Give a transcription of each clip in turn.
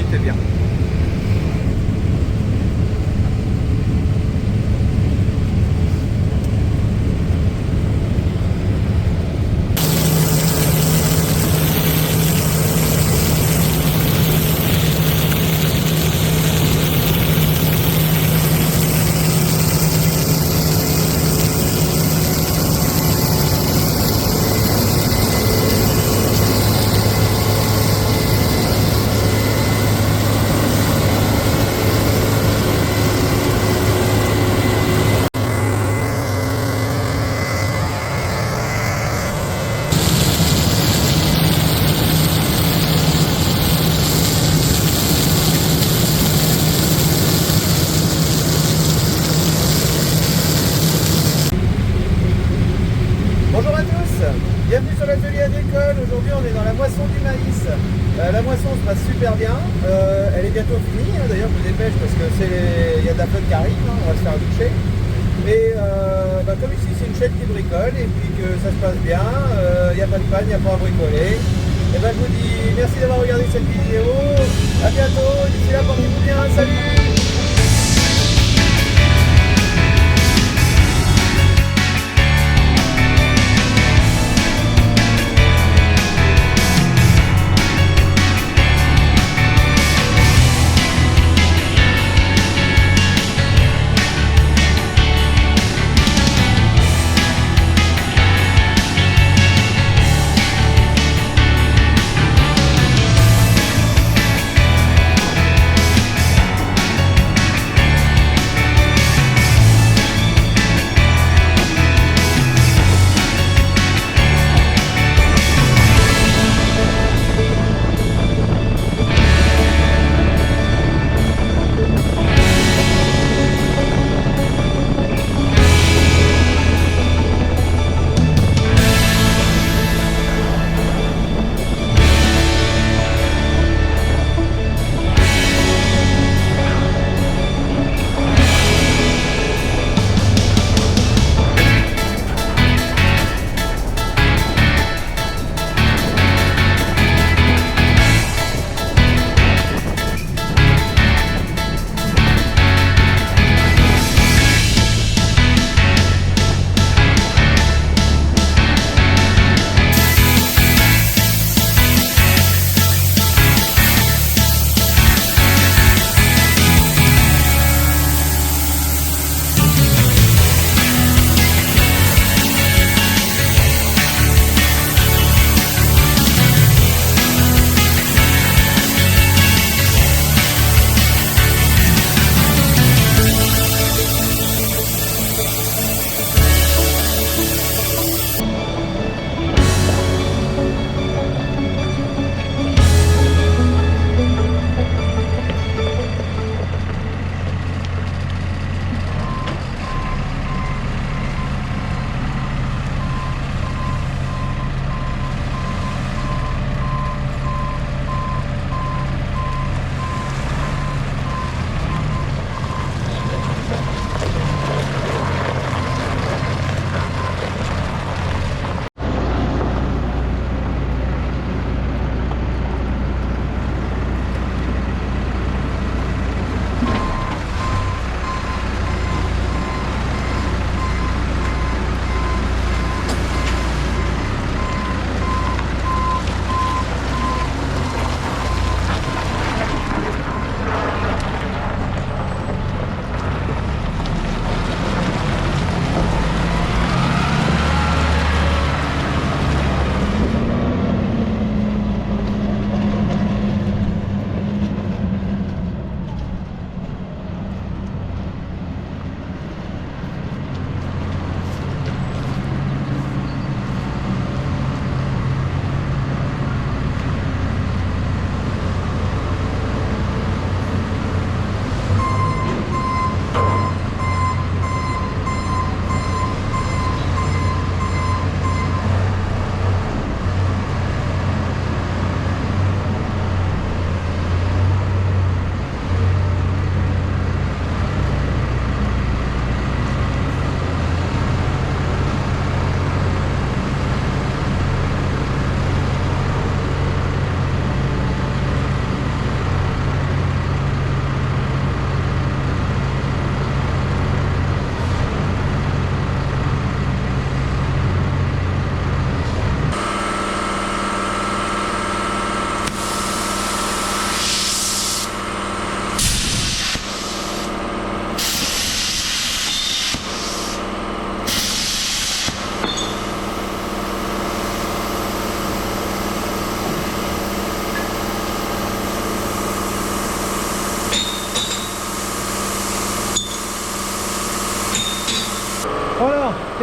c'était bien. Bonjour à tous, bienvenue sur l'atelier agricole. Aujourd'hui on est dans la moisson du maïs. La moisson se passe super bien, elle est bientôt finie, hein. D'ailleurs je me dépêche parce que il y a de la flotte qui arrive, hein. On va se faire doucher. Et comme ici c'est une chaîne qui bricole et puis que ça se passe bien, il n'y a pas de panne, il n'y a pas à bricoler. Et je vous dis merci d'avoir regardé cette vidéo, à bientôt, d'ici là portez-vous bien, salut.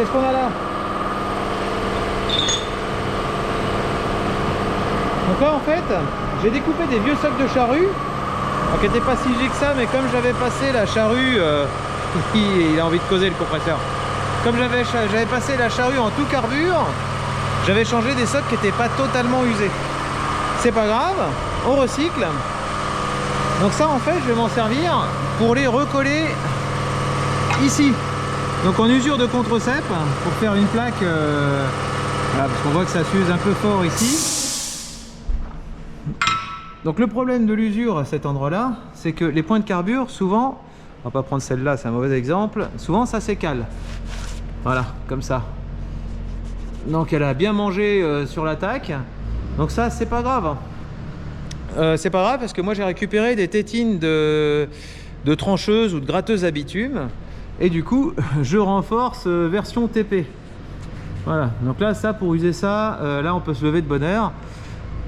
qu'est-ce qu'on a là? Donc là en fait, j'ai découpé des vieux socs de charrue, qui n'étaient pas si légers que ça, mais comme j'avais passé la charrue, il a envie de causer le compresseur. Comme j'avais passé la charrue en tout carbure, j'avais changé des socs qui n'étaient pas totalement usés. C'est pas grave, on recycle. Donc ça en fait je vais m'en servir pour les recoller ici. Donc en usure de contre-cep pour faire une plaque, voilà, parce qu'on voit que ça s'use un peu fort ici. Donc le problème de l'usure à cet endroit là, c'est que les points de carbure souvent, on va pas prendre celle-là, c'est un mauvais exemple, souvent ça s'écale. Voilà, comme ça. Donc elle a bien mangé sur l'attaque. Donc ça c'est pas grave. C'est pas grave parce que moi j'ai récupéré des tétines de trancheuse ou de gratteuse à bitume. Et du coup je renforce version TP. Voilà, donc là ça pour user ça, là on peut se lever de bonne heure.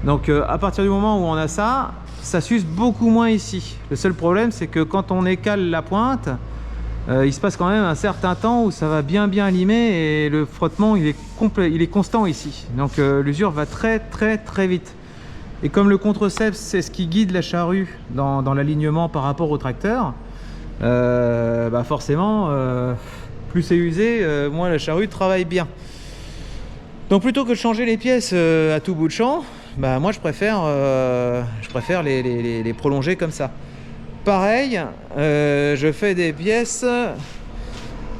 Donc à partir du moment où on a ça, ça s'use beaucoup moins ici. Le seul problème c'est que quand on écale la pointe, il se passe quand même un certain temps où ça va bien limer et le frottement il est constant ici. Donc l'usure va très vite. Et comme le contre-cep c'est ce qui guide la charrue dans l'alignement par rapport au tracteur, bah forcément plus c'est usé, moins la charrue travaille bien. Donc plutôt que de changer les pièces à tout bout de champ, bah moi je préfère les prolonger comme ça. Pareil, je fais des pièces.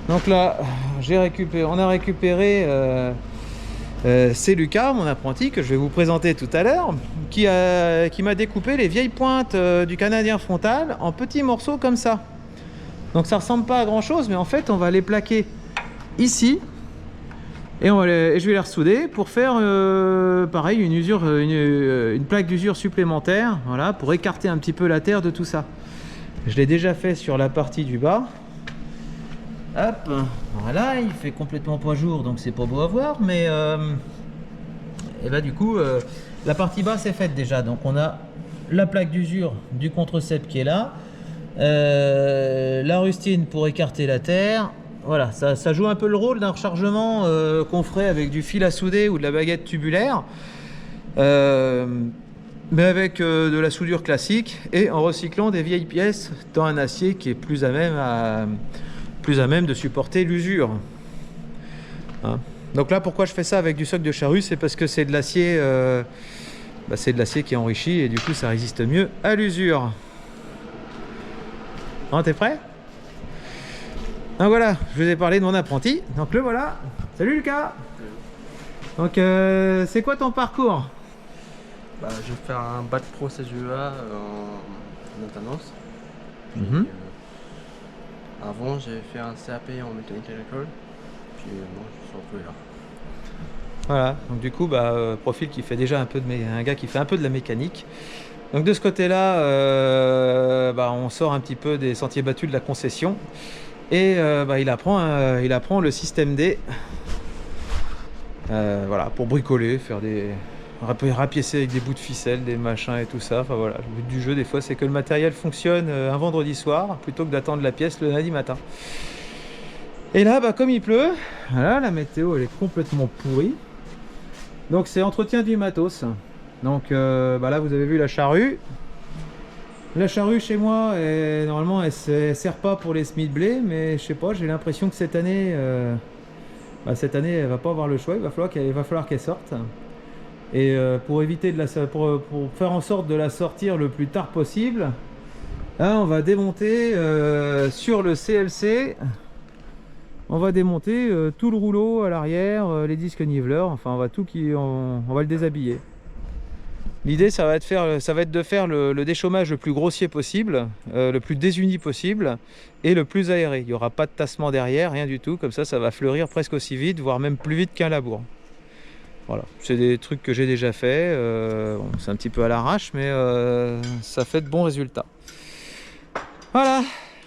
Donc là, on a récupéré. C'est Lucas, mon apprenti, que je vais vous présenter tout à l'heure, qui m'a découpé les vieilles pointes du Canadien frontal en petits morceaux comme ça. Donc ça ressemble pas à grand chose, mais en fait on va les plaquer ici et je vais les ressouder pour faire pareil une plaque d'usure supplémentaire, voilà, pour écarter un petit peu la terre de tout ça. Je l'ai déjà fait sur la partie du bas. Hop, voilà, il fait complètement pas jour, donc c'est pas beau à voir, mais et bah du coup la partie basse est faite déjà. Donc on a la plaque d'usure du contre-cep qui est là, la rustine pour écarter la terre. Voilà, ça joue un peu le rôle d'un rechargement qu'on ferait avec du fil à souder ou de la baguette tubulaire, mais avec de la soudure classique et en recyclant des vieilles pièces dans un acier qui est plus à même de supporter l'usure. Hein. Donc là, pourquoi je fais ça avec du soc de charrue, c'est parce que c'est de l'acier qui est enrichi et du coup ça résiste mieux à l'usure. Hein, t'es prêt? Donc voilà, je vous ai parlé de mon apprenti, donc le voilà. Salut Lucas. Donc c'est quoi ton parcours? Bah, je vais faire un bac pro CGEA en alternance. Puis, avant, j'ai fait un CAP en mécanique agricole. Puis moi, je suis retrouvé là. Voilà, donc du coup, profil qui fait déjà un gars qui fait un peu de la mécanique. Donc de ce côté-là, on sort un petit peu des sentiers battus de la concession. Et il apprend le système D. Voilà, pour bricoler, faire des... rapiécer avec des bouts de ficelle, des machins et tout ça. Enfin voilà, le but du jeu des fois c'est que le matériel fonctionne un vendredi soir plutôt que d'attendre la pièce le lundi matin. Et là comme il pleut, voilà, la météo elle est complètement pourrie. Donc c'est entretien du matos. Donc là vous avez vu la charrue. La charrue chez moi normalement elle sert pas pour les semis de blé, mais je sais pas, j'ai l'impression que cette année elle va pas avoir le choix, il va falloir qu'elle sorte. Et pour éviter pour faire en sorte de la sortir le plus tard possible, là, on va démonter sur le CLC, on va démonter tout le rouleau à l'arrière, les disques niveleurs, enfin on va le déshabiller. L'idée ça va être de faire le déchômage le plus grossier possible, le plus désuni possible et le plus aéré. Il n'y aura pas de tassement derrière, rien du tout, comme ça va fleurir presque aussi vite, voire même plus vite qu'un labour. Voilà, c'est des trucs que j'ai déjà fait, c'est un petit peu à l'arrache, mais ça fait de bons résultats. Voilà,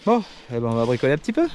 bon, on va bricoler un petit peu.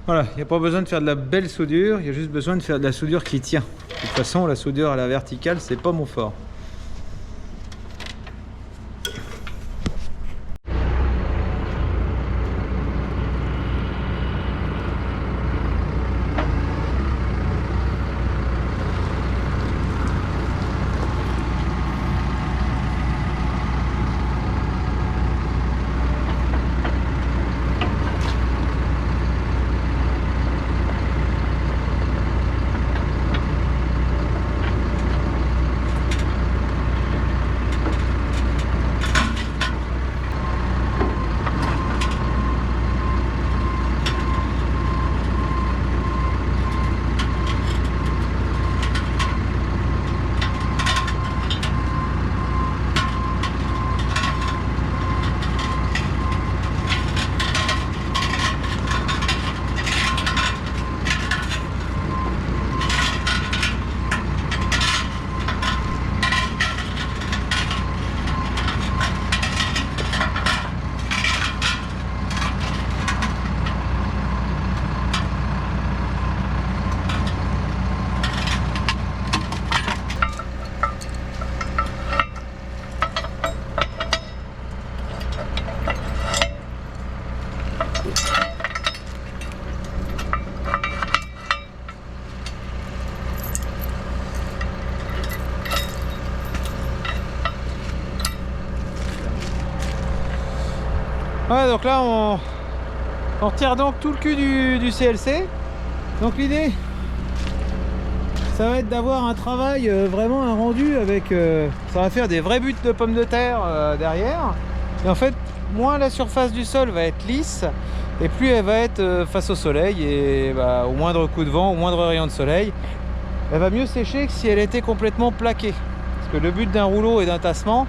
Voilà, il n'y a pas besoin de faire de la belle soudure, il y a juste besoin de faire de la soudure qui tient. De toute façon, la soudure à la verticale, c'est pas mon fort. Ouais, donc là on retire donc tout le cul du CLC. Donc l'idée, ça va être d'avoir un travail, vraiment un rendu avec... ça va faire des vrais buts de pommes de terre derrière. Et en fait, moins la surface du sol va être lisse, et plus elle va être face au soleil, et bah, au moindre coup de vent, au moindre rayon de soleil, elle va mieux sécher que si elle était complètement plaquée. Parce que le but d'un rouleau et d'un tassement,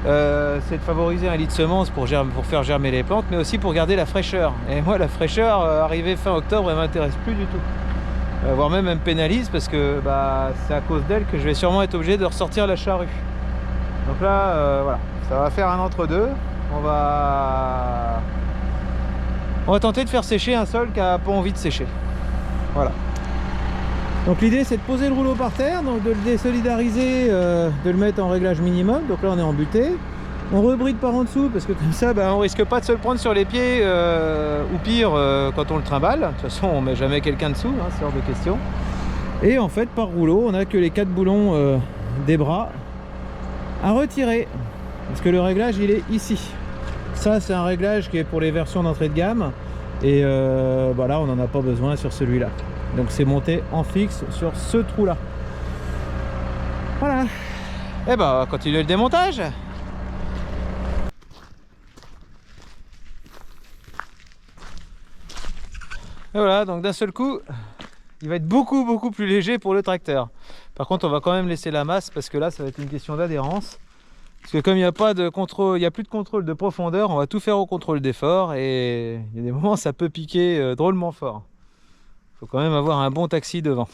c'est de favoriser un lit de semences pour faire germer les plantes, mais aussi pour garder la fraîcheur. Et moi, la fraîcheur, arrivée fin octobre, elle m'intéresse plus du tout. Voire même elle me pénalise, parce que bah, c'est à cause d'elle que je vais sûrement être obligé de ressortir la charrue. Donc là, voilà, ça va faire un entre-deux. On va tenter de faire sécher un sol qui n'a pas envie de sécher. Voilà. Donc l'idée, c'est de poser le rouleau par terre, donc de le désolidariser, de le mettre en réglage minimum. Donc là on est en butée. On rebride par en dessous, parce que comme ça bah, on risque pas de se le prendre sur les pieds, ou pire quand on le trimballe. De toute façon on met jamais quelqu'un dessous, hein, c'est hors de question. Et en fait par rouleau on a que les 4 boulons des bras à retirer, parce que le réglage il est ici. Ça c'est un réglage qui est pour les versions d'entrée de gamme, et voilà, on n'en a pas besoin sur celui-là. Donc c'est monté en fixe sur ce trou là. Voilà. Et bah on va continuer le démontage. Et voilà, donc d'un seul coup il va être beaucoup plus léger pour le tracteur. Par contre on va quand même laisser la masse, parce que là ça va être une question d'adhérence. Parce que comme il n'y a pas de contrôle, il n'y a plus de contrôle de profondeur, on va tout faire au contrôle d'effort, et il y a des moments ça peut piquer drôlement fort. Il faut quand même avoir un bon taxi devant.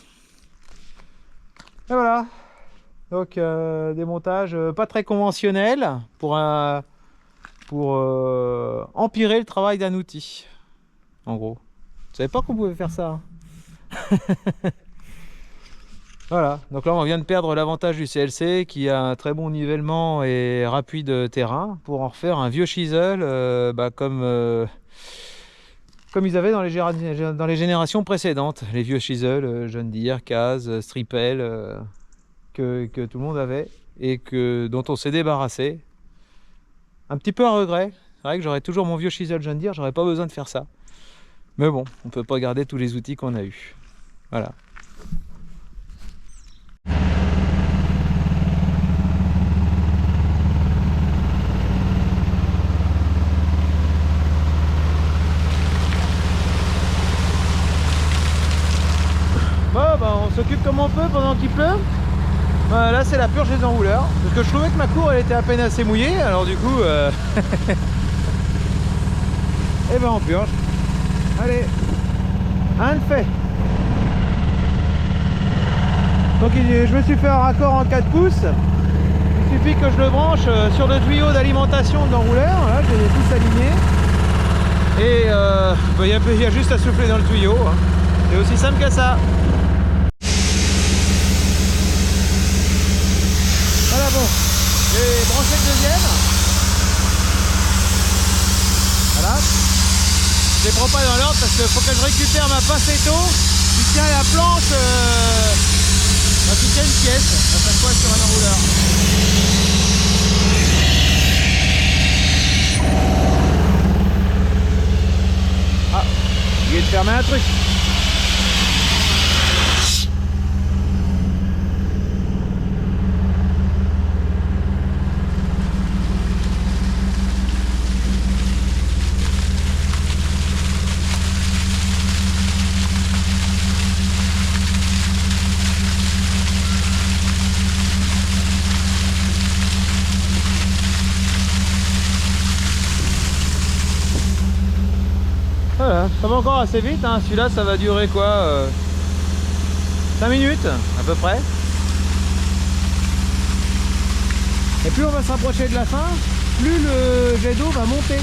Et voilà. Donc démontage pas très conventionnel pour empirer le travail d'un outil. En gros. Je savais pas qu'on pouvait faire ça. Voilà. Donc là on vient de perdre l'avantage du CLC qui a un très bon nivellement et rappui de terrain, pour en refaire un vieux chisel comme ils avaient dans les générations précédentes. Les vieux chisels, John Deere, Case, Stripel, que tout le monde avait, et dont on s'est débarrassé. Un petit peu à regret. C'est vrai que j'aurais toujours mon vieux chisel John Deere, j'aurais pas besoin de faire ça. Mais bon, on peut pas garder tous les outils qu'on a eu. Voilà. Bon, bah, on s'occupe comme on peut pendant qu'il pleut. Là c'est la purge des enrouleurs, parce que je trouvais que ma cour elle était à peine assez mouillée, alors du coup et ben on purge. Allez, un de fait. Donc je me suis fait un raccord en 4 pouces. Il suffit que je le branche sur le tuyau d'alimentation de l'enrouleur. Là je les ai tous alignés. Et il y a juste à souffler dans le tuyau, hein. C'est aussi simple que ça. Voilà, bon, j'ai branché le deuxième. Voilà. Je les prends pas dans l'ordre parce qu'il faut que je récupère ma pincetto qui tient la planche, qui tient une pièce à chaque fois sur un enrouleur. Ah, j'ai oublié de fermer un truc. Voilà, ça va encore assez vite, hein. Celui-là ça va durer quoi 5 minutes à peu près. Et plus on va se rapprocher de la fin, plus le jet d'eau va monter.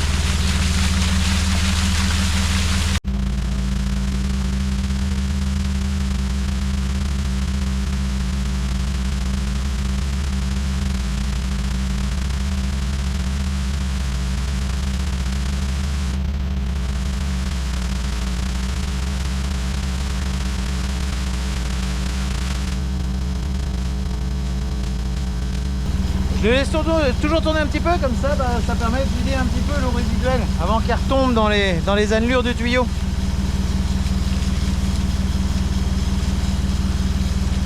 Je les laisse toujours tourner un petit peu, comme ça, ça permet de vider un petit peu l'eau résiduelle avant qu'elle retombe dans les annelures du tuyau.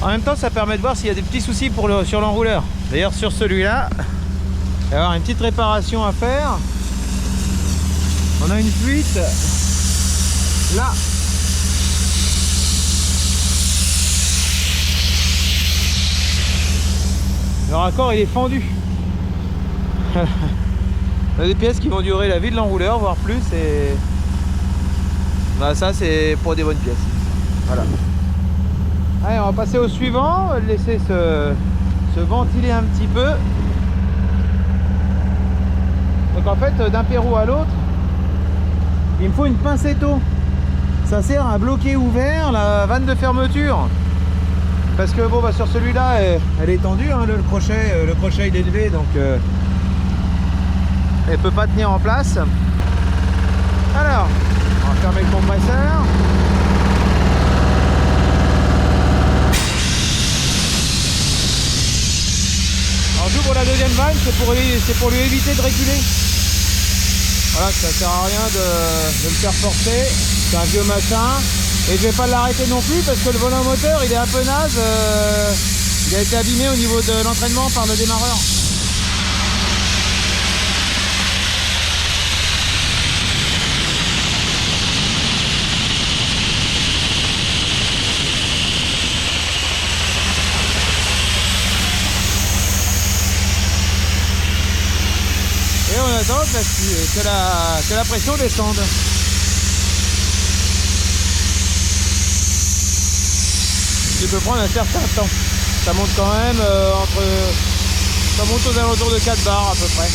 En même temps, ça permet de voir s'il y a des petits soucis sur l'enrouleur. D'ailleurs, sur celui-là, il va y avoir une petite réparation à faire. On a une fuite là. Le raccord il est fendu. On a des pièces qui vont durer la vie de l'enrouleur, voire plus. Et bah, ça c'est pour des bonnes pièces. Voilà. Allez, on va passer au suivant. On va le laisser se ventiler un petit peu. Donc en fait, d'un Pérou à l'autre, il me faut une pincetto. Ça sert à bloquer ouvert la vanne de fermeture. Parce que bon, bah, sur celui-là, elle est tendue, hein, le crochet il est élevé, donc elle peut pas tenir en place. Alors, on va fermer le compresseur. Alors j'ouvre la deuxième vanne, c'est pour lui éviter de reculer. Voilà, ça sert à rien de le faire forcer, c'est un vieux machin. Et je vais pas l'arrêter non plus parce que le volant moteur il est un peu naze, il a été abîmé au niveau de l'entraînement par le démarreur. Et on attend que la pression descende. Il peut prendre un certain temps. Ça monte quand même ça monte aux alentours de 4 bars à peu près.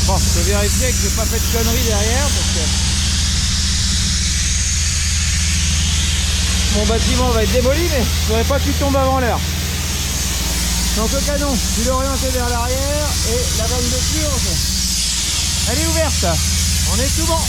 Bon, je vais vérifier que j'ai pas fait de conneries derrière parce que mon bâtiment va être démoli, mais je voudrais pas qu'il tombe avant l'heure. Donc le canon, il est orienté vers l'arrière et la vanne de purge, elle est ouverte. On est tout bon.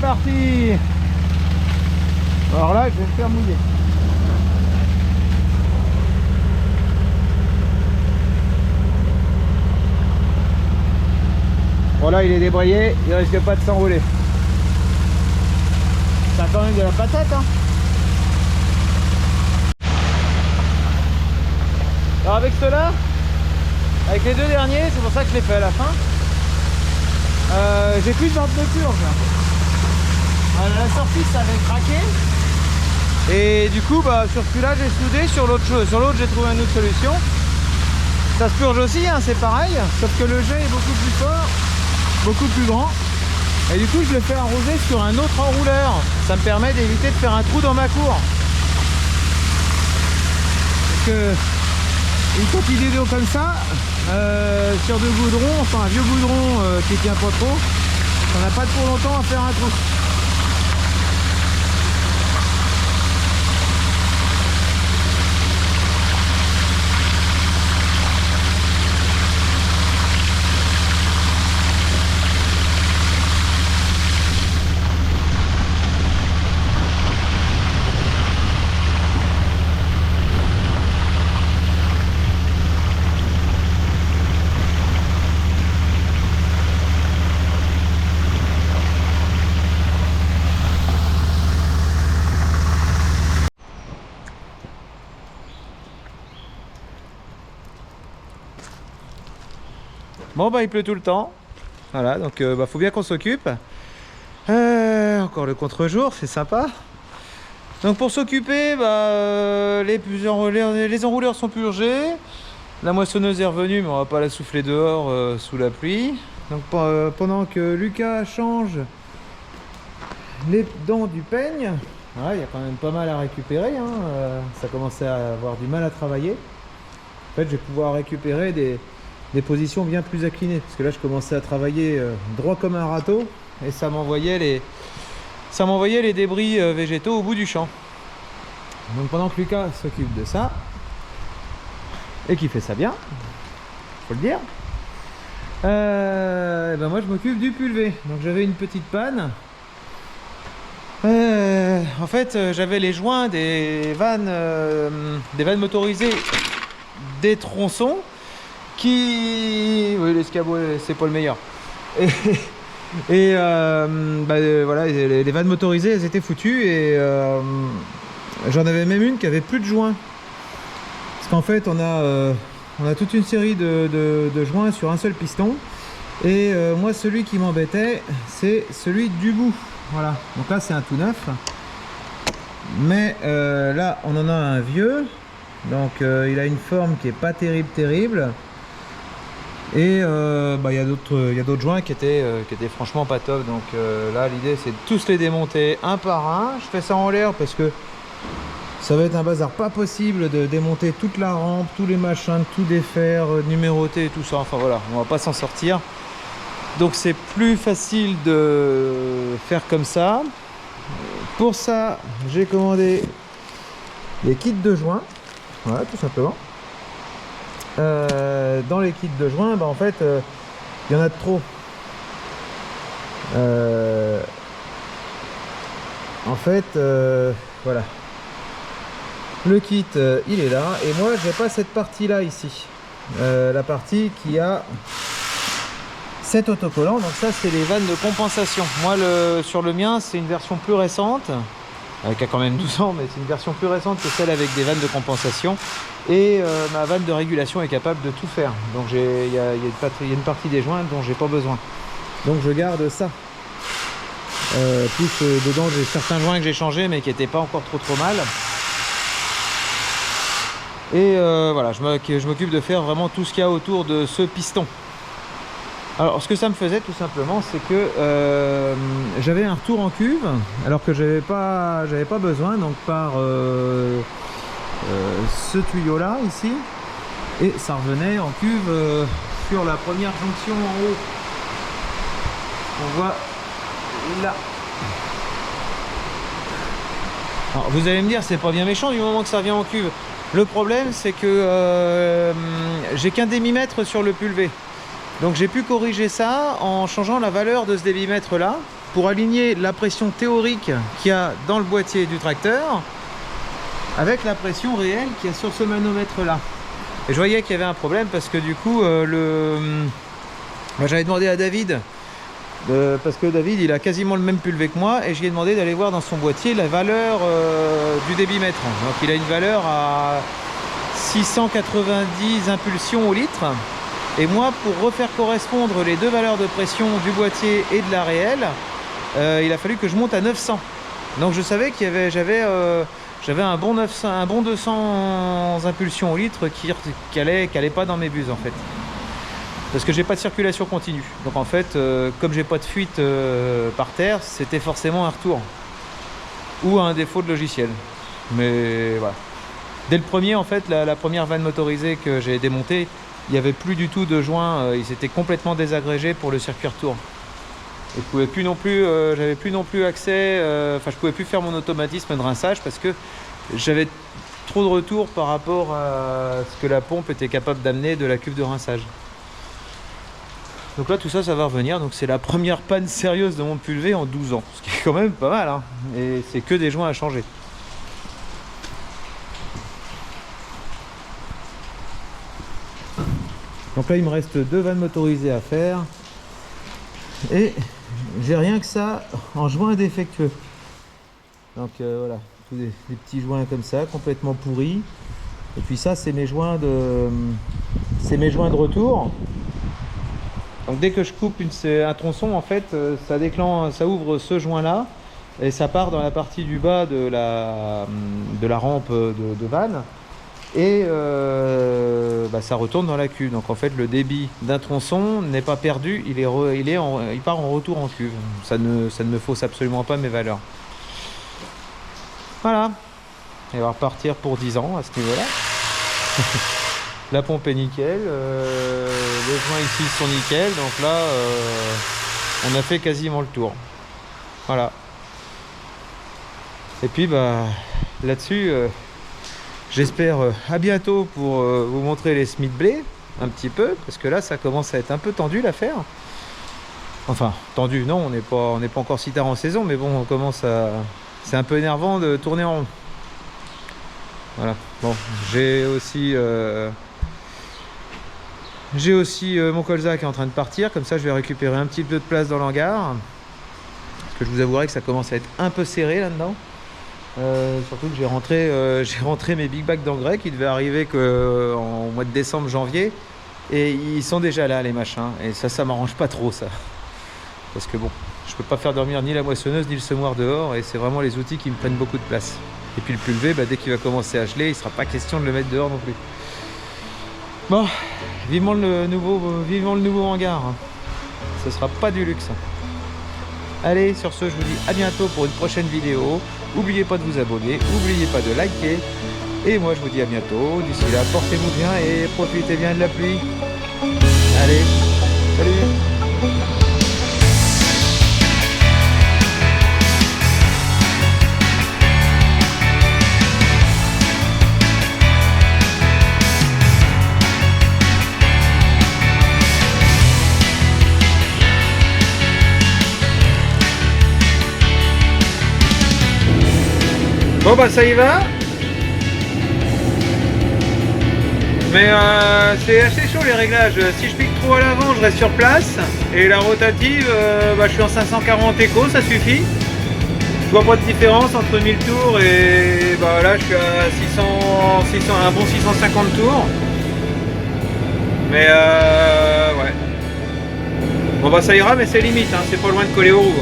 parti. Alors là, je vais me faire mouiller. Bon là, il est débrayé, il risque pas de s'enrouler. Ça a quand même de la patate, hein. Alors avec ceux-là, avec les deux derniers, c'est pour ça que je l'ai fait à la fin. J'ai plus de vente de purge. À la sortie, ça avait craqué. Et du coup, bah, sur celui-là, j'ai soudé. Sur l'autre, j'ai trouvé une autre solution. Ça se purge aussi, hein, c'est pareil. Sauf que le jet est beaucoup plus fort, beaucoup plus grand. Et du coup, je le fais arroser sur un autre enrouleur. Ça me permet d'éviter de faire un trou dans ma cour. Parce que une quantité d'eau comme ça, sur de goudron, enfin un vieux goudron qui tient pas trop, on n'a pas pour longtemps à faire un trou. Bon bah il pleut tout le temps, voilà, donc bah, faut bien qu'on s'occupe. Encore le contre-jour, c'est sympa. Donc pour s'occuper, bah, les enrouleurs sont purgés. La moissonneuse est revenue, mais on va pas la souffler dehors sous la pluie. Donc pendant que Lucas change les dents du peigne, il y a quand même pas mal à récupérer, hein. Ça commençait à avoir du mal à travailler. En fait, je vais pouvoir récupérer des positions bien plus inclinées, parce que là je commençais à travailler droit comme un râteau et ça m'envoyait les débris végétaux au bout du champ. Donc pendant que Lucas s'occupe de ça et qu'il fait ça bien, faut le dire, ben moi je m'occupe du pulvé. Donc j'avais une petite panne. En fait j'avais les joints des vannes motorisées des tronçons qui... Oui, l'escabeau, c'est pas le meilleur. Voilà, les vannes motorisées, elles étaient foutues et j'en avais même une qui avait plus de joints. Parce qu'en fait, on a toute une série de joints sur un seul piston. Et moi, celui qui m'embêtait, c'est celui du bout. Voilà. Donc là, c'est un tout neuf. Mais là, on en a un vieux. Donc il a une forme qui est pas terrible. Et il y a d'autres joints qui étaient franchement pas top. Donc là l'idée c'est de tous les démonter un par un. Je fais ça en l'air parce que ça va être un bazar pas possible de démonter toute la rampe, tous les machins, de tout défaire, numéroter et tout ça. Enfin voilà, on va pas s'en sortir. Donc c'est plus facile de faire comme ça. Pour ça, j'ai commandé les kits de joints. Voilà, tout simplement. Dans les kits de joints, en fait, il y en a de trop. En fait, voilà. Le kit, il est là. Et moi, j'ai pas cette partie-là ici. La partie qui a cet autocollant. Donc ça, c'est les vannes de compensation. Moi, sur le mien, c'est une version plus récente. Qui a quand même 12 ans, mais c'est une version plus récente que celle avec des vannes de compensation. Et ma vanne de régulation est capable de tout faire. Donc il y a une partie des joints dont j'ai pas besoin. Donc je garde ça. Dedans, j'ai certains joints que j'ai changés, mais qui n'étaient pas encore trop mal. Et voilà, je m'occupe de faire vraiment tout ce qu'il y a autour de ce piston. Alors ce que ça me faisait tout simplement, c'est que j'avais un retour en cuve alors que j'avais pas besoin, donc par ce tuyau là ici, et ça revenait en cuve sur la première jonction en haut. On voit là. Alors vous allez me dire, c'est pas bien méchant du moment que ça revient en cuve. Le problème c'est que j'ai qu'un démimètre sur le pulvé. Donc j'ai pu corriger ça en changeant la valeur de ce débitmètre là. pour aligner la pression théorique qu'il y a dans le boîtier du tracteur avec la pression réelle qu'il y a sur ce manomètre là. Et je voyais qu'il y avait un problème parce que du coup j'avais demandé à David parce que David il a quasiment le même pulvé que moi et je lui ai demandé d'aller voir dans son boîtier la valeur du débitmètre. Donc il a une valeur à 690 impulsions au litre. Et moi, pour refaire correspondre les deux valeurs de pression du boîtier et de la réelle, il a fallu que je monte à 900. Donc je savais qu'il y avait, j'avais un bon 900, un bon 200 impulsions au litre qui allait pas dans mes buses en fait. Parce que j'ai pas de circulation continue. Donc en fait, comme j'ai pas de fuite par terre, c'était forcément un retour. Ou un défaut de logiciel. Mais voilà. Dès le premier, en fait, la première vanne motorisée que j'ai démontée, il n'y avait plus du tout de joints, ils étaient complètement désagrégés pour le circuit retour. Et je pouvais plus non plus, j'avais plus non plus accès, je pouvais plus faire mon automatisme de rinçage parce que j'avais trop de retour par rapport à ce que la pompe était capable d'amener de la cuve de rinçage. Donc là, tout ça, ça va revenir. Donc c'est la première panne sérieuse de mon pulvé en 12 ans, ce qui est quand même pas mal, hein. Et c'est que des joints à changer. Donc là il me reste 2 vannes motorisées à faire et j'ai rien que ça en joint défectueux. Donc voilà, tous des petits joints comme ça, complètement pourris. Et puis ça c'est mes joints de retour. Donc dès que je coupe un tronçon en fait, ça ouvre ce joint là et ça part dans la partie du bas de la rampe de vanne. Et ça retourne dans la cuve. Donc en fait le débit d'un tronçon n'est pas perdu, il part en retour en cuve. Ça ne me fausse absolument pas mes valeurs. Voilà. Et on va repartir pour 10 ans à ce niveau-là. La pompe est nickel, les joints ici sont nickel, donc là on a fait quasiment le tour. Voilà. Et puis là-dessus j'espère à bientôt pour vous montrer les Smith Blade un petit peu, parce que là ça commence à être un peu tendu l'affaire. Enfin, tendu, non, on n'est pas encore si tard en saison, mais bon, on commence à... C'est un peu énervant de tourner en rond. Voilà, bon, j'ai aussi mon colza qui est en train de partir, comme ça je vais récupérer un petit peu de place dans l'hangar. Parce que je vous avouerai que ça commence à être un peu serré là-dedans. Surtout que j'ai rentré mes big bags d'engrais qui devaient arriver en mois de décembre, janvier, et ils sont déjà là les machins, et ça m'arrange pas trop ça, parce que bon, je peux pas faire dormir ni la moissonneuse ni le semoir dehors, et c'est vraiment les outils qui me prennent beaucoup de place. Et puis le pulvé, dès qu'il va commencer à geler, il sera pas question de le mettre dehors non plus. Bon, vivement le nouveau hangar, hein. Ce sera pas du luxe. Allez, sur ce, je vous dis à bientôt pour une prochaine vidéo. N'oubliez pas de vous abonner, n'oubliez pas de liker. Et moi, je vous dis à bientôt. D'ici là, portez-vous bien et profitez bien de la pluie. Allez, salut! Bon ça y va. Mais c'est assez chaud les réglages. Si je pique trop à l'avant, je reste sur place. Et la rotative, je suis en 540 écho, ça suffit. Je vois pas de différence entre 1000 tours et là je suis à un bon 650 tours. Mais ouais. Bon ça ira, mais c'est limite, hein, c'est pas loin de coller aux roues.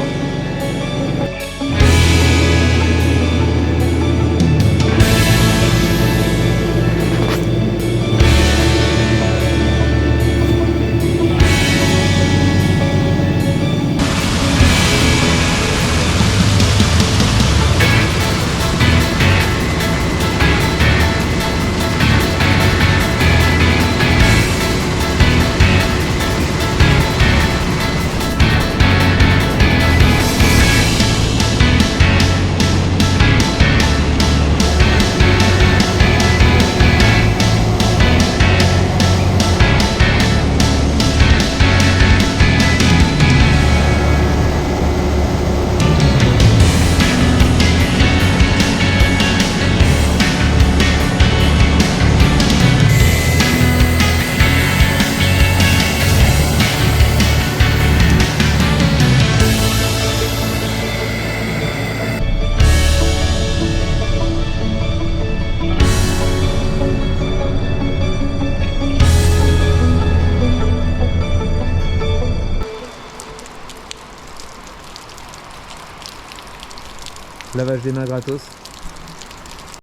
Lavage des mains gratos.